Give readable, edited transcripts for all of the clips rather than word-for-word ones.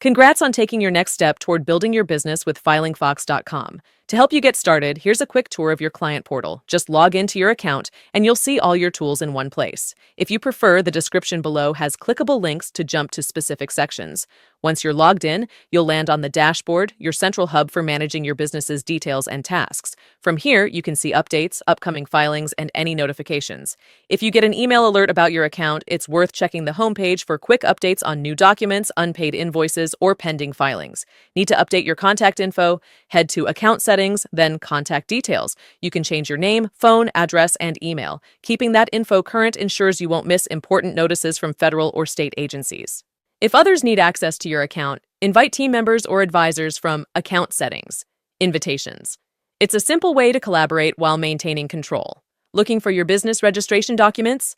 Congrats on taking your next step toward building your business with FilingFox.com. To help you get started, here's a quick tour of your client portal. Just log into your account and you'll see all your tools in one place. If you prefer, the description below has clickable links to jump to specific sections. Once you're logged in, you'll land on the dashboard, your central hub for managing your business's details and tasks. From here, you can see updates, upcoming filings, and any notifications. If you get an email alert about your account, it's worth checking the homepage for quick updates on new documents, unpaid invoices, or pending filings. Need to update your contact info? Head to Account Settings, then Contact Details. You can change your name, phone, address, and email. Keeping that info current ensures you won't miss important notices from federal or state agencies. If others need access to your account, invite team members or advisors from Account Settings. Invitations. It's a simple way to collaborate while maintaining control. Looking for your business registration documents?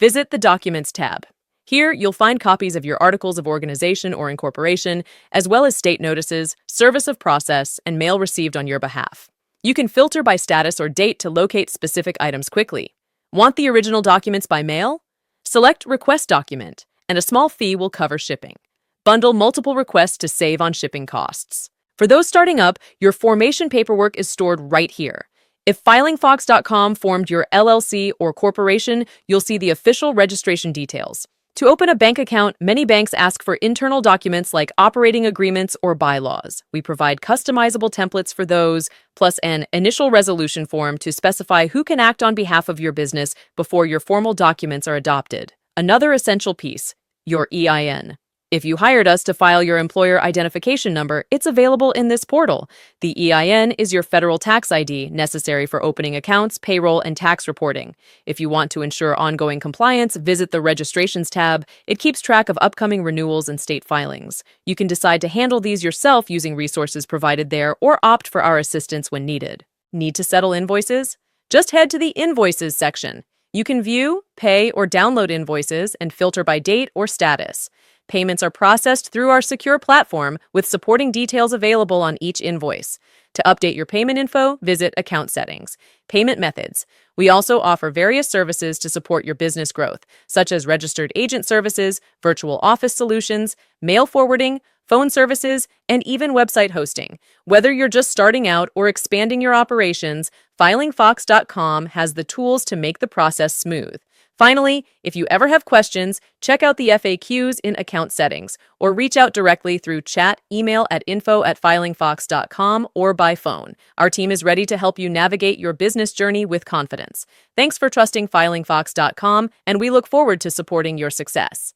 Visit the Documents tab. Here, you'll find copies of your articles of organization or incorporation, as well as state notices, service of process, and mail received on your behalf. You can filter by status or date to locate specific items quickly. Want the original documents by mail? Select Request Document, and a small fee will cover shipping. Bundle multiple requests to save on shipping costs. For those starting up, your formation paperwork is stored right here. If FilingFox.com formed your LLC or corporation, you'll see the official registration details. To open a bank account, many banks ask for internal documents like operating agreements or bylaws. We provide customizable templates for those, plus an initial resolution form to specify who can act on behalf of your business before your formal documents are adopted. Another essential piece, your EIN. If you hired us to file your employer identification number, it's available in this portal. The EIN is your federal tax ID necessary for opening accounts, payroll, and tax reporting. If you want to ensure ongoing compliance, visit the Registrations tab. It keeps track of upcoming renewals and state filings. You can decide to handle these yourself using resources provided there or opt for our assistance when needed. Need to settle invoices? Just head to the Invoices section. You can view, pay, or download invoices and filter by date or status. Payments are processed through our secure platform with supporting details available on each invoice. To update your payment info, visit Account Settings. Payment methods. We also offer various services to support your business growth, such as registered agent services, virtual office solutions, mail forwarding, phone services, and even website hosting. Whether you're just starting out or expanding your operations, FilingFox.com has the tools to make the process smooth. Finally, if you ever have questions, check out the FAQs in Account Settings or reach out directly through chat, email at info@filingfox.com or by phone. Our team is ready to help you navigate your business journey with confidence. Thanks for trusting FilingFox.com, and we look forward to supporting your success.